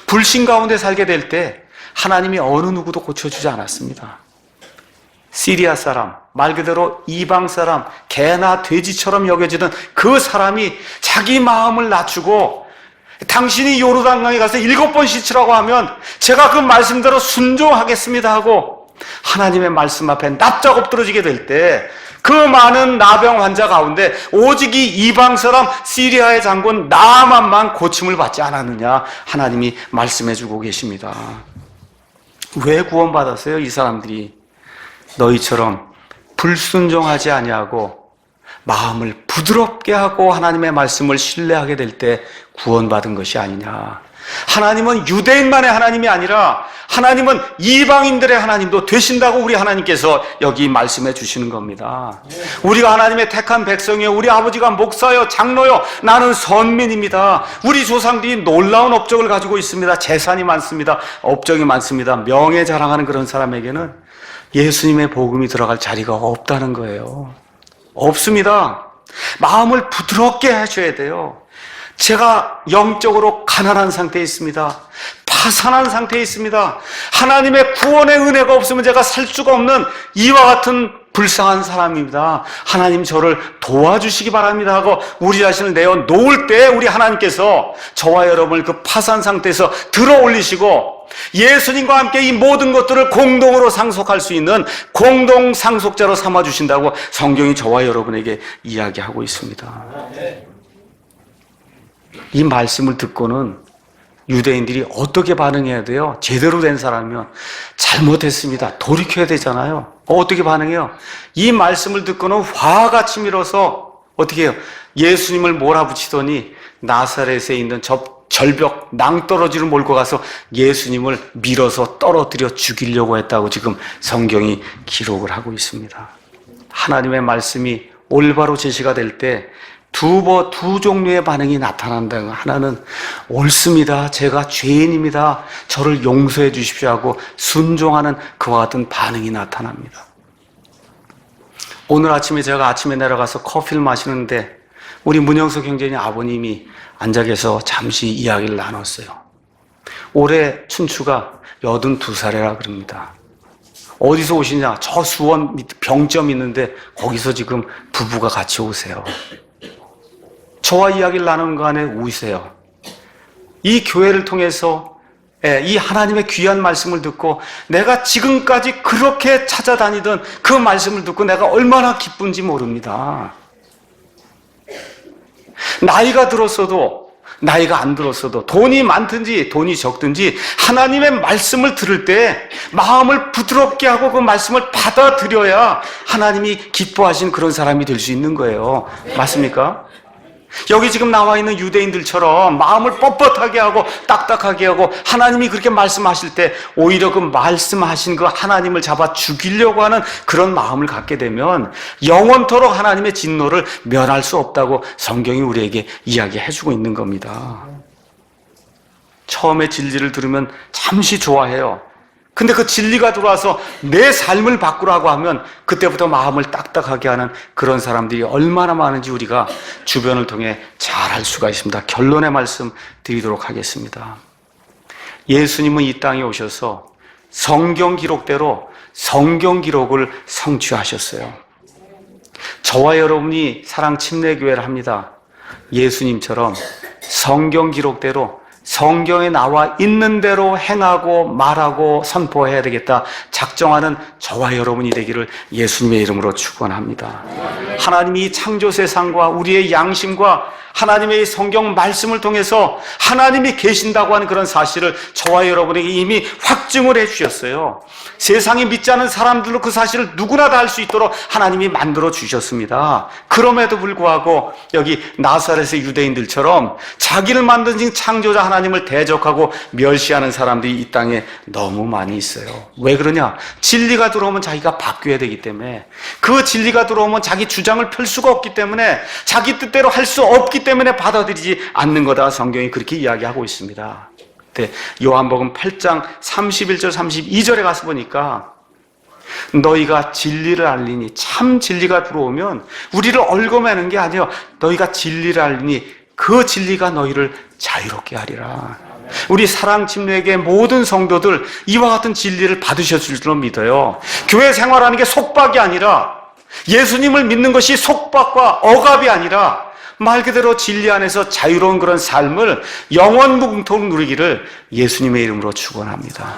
불신 가운데 살게 될 때 하나님이 어느 누구도 고쳐주지 않았습니다. 시리아 사람, 말 그대로 이방 사람, 개나 돼지처럼 여겨지던 그 사람이 자기 마음을 낮추고 당신이 요르단강에 가서 7번 씻으라고 하면 제가 그 말씀대로 순종하겠습니다 하고 하나님의 말씀 앞에 납작 엎드러지게 될 때 그 많은 나병 환자 가운데 오직 이 이방 사람 시리아의 장군 나아만만 고침을 받지 않았느냐 하나님이 말씀해 주고 계십니다. 왜 구원받았어요? 이 사람들이 너희처럼 불순종하지 아니하고 마음을 부드럽게 하고 하나님의 말씀을 신뢰하게 될 때 구원받은 것이 아니냐. 하나님은 유대인만의 하나님이 아니라 하나님은 이방인들의 하나님도 되신다고 우리 하나님께서 여기 말씀해 주시는 겁니다. 우리가 하나님의 택한 백성이요, 우리 아버지가 목사요, 장로요, 나는 선민입니다. 우리 조상들이 놀라운 업적을 가지고 있습니다. 재산이 많습니다. 업적이 많습니다. 명예 자랑하는 그런 사람에게는 예수님의 복음이 들어갈 자리가 없다는 거예요. 없습니다. 마음을 부드럽게 하셔야 돼요. 제가 영적으로 가난한 상태에 있습니다. 파산한 상태에 있습니다. 하나님의 구원의 은혜가 없으면 제가 살 수가 없는 이와 같은 불쌍한 사람입니다. 하나님 저를 도와주시기 바랍니다 하고 우리 자신을 내어 놓을 때 우리 하나님께서 저와 여러분을 그 파산 상태에서 들어 올리시고 예수님과 함께 이 모든 것들을 공동으로 상속할 수 있는 공동 상속자로 삼아주신다고 성경이 저와 여러분에게 이야기하고 있습니다. 이 말씀을 듣고는 유대인들이 어떻게 반응해야 돼요? 제대로 된 사람이면 잘못했습니다. 돌이켜야 되잖아요. 어떻게 반응해요? 이 말씀을 듣고는 화같이 밀어서 어떻게 해요? 예수님을 몰아붙이더니 나사렛에 있는 절벽 낭떠러지를 몰고 가서 예수님을 밀어서 떨어뜨려 죽이려고 했다고 지금 성경이 기록을 하고 있습니다. 하나님의 말씀이 올바로 제시가 될 때 두 종류의 반응이 나타난다. 하나는 옳습니다. 제가 죄인입니다. 저를 용서해 주십시오 하고 순종하는 그와 같은 반응이 나타납니다. 오늘 아침에 제가 아침에 내려가서 커피를 마시는데 우리 문영석 형제님 아버님이 앉아 계셔서 잠시 이야기를 나눴어요. 올해 춘추가 82살이라 그럽니다. 어디서 오시냐? 저 수원 밑 병점 있는데 거기서 지금 부부가 같이 오세요. 저와 이야기를 나누는 거 안에 우세요. 이 교회를 통해서 이 하나님의 귀한 말씀을 듣고 내가 지금까지 그렇게 찾아다니던 그 말씀을 듣고 내가 얼마나 기쁜지 모릅니다. 나이가 들었어도 나이가 안 들었어도 돈이 많든지 돈이 적든지 하나님의 말씀을 들을 때 마음을 부드럽게 하고 그 말씀을 받아들여야 하나님이 기뻐하신 그런 사람이 될 수 있는 거예요. 맞습니까? 여기 지금 나와 있는 유대인들처럼 마음을 뻣뻣하게 하고 딱딱하게 하고 하나님이 그렇게 말씀하실 때 오히려 그 말씀하신 그 하나님을 잡아 죽이려고 하는 그런 마음을 갖게 되면 영원토록 하나님의 진노를 면할 수 없다고 성경이 우리에게 이야기해주고 있는 겁니다. 처음에 진리를 들으면 잠시 좋아해요. 근데 그 진리가 들어와서 내 삶을 바꾸라고 하면 그때부터 마음을 딱딱하게 하는 그런 사람들이 얼마나 많은지 우리가 주변을 통해 잘 알 수가 있습니다. 결론의 말씀 드리도록 하겠습니다. 예수님은 이 땅에 오셔서 성경 기록대로 성경 기록을 성취하셨어요. 저와 여러분이 사랑 침례교회를 합니다. 예수님처럼 성경 기록대로 성경에 나와 있는 대로 행하고 말하고 선포해야 되겠다 작정하는 저와 여러분이 되기를 예수님의 이름으로 축원합니다. 하나님이 창조 세상과 우리의 양심과 하나님의 성경 말씀을 통해서 하나님이 계신다고 하는 그런 사실을 저와 여러분에게 이미 확증을 해주셨어요. 세상이 믿지 않은 사람들로 그 사실을 누구나 다 알 수 있도록 하나님이 만들어 주셨습니다. 그럼에도 불구하고 여기 나사렛의 유대인들처럼 자기를 만드신 창조자 하나님을 대적하고 멸시하는 사람들이 이 땅에 너무 많이 있어요. 왜 그러냐? 진리가 들어오면 자기가 바뀌어야 되기 때문에, 그 진리가 들어오면 자기 주장을 펼 수가 없기 때문에, 자기 뜻대로 할 수 없기 때문에 받아들이지 않는 거다. 성경이 그렇게 이야기하고 있습니다. 네, 요한복음 8장 31절 32절에 가서 보니까 너희가 진리를 알리니, 참 진리가 들어오면 우리를 얽어매는 게 아니에요. 너희가 진리를 알리니 그 진리가 너희를 자유롭게 하리라. 우리 사랑 침례교회 모든 성도들 이와 같은 진리를 받으셨을 줄로 믿어요. 교회 생활하는 게 속박이 아니라, 예수님을 믿는 것이 속박과 억압이 아니라 말 그대로 진리 안에서 자유로운 그런 삶을 영원무궁토록 누리기를 예수님의 이름으로 축원합니다.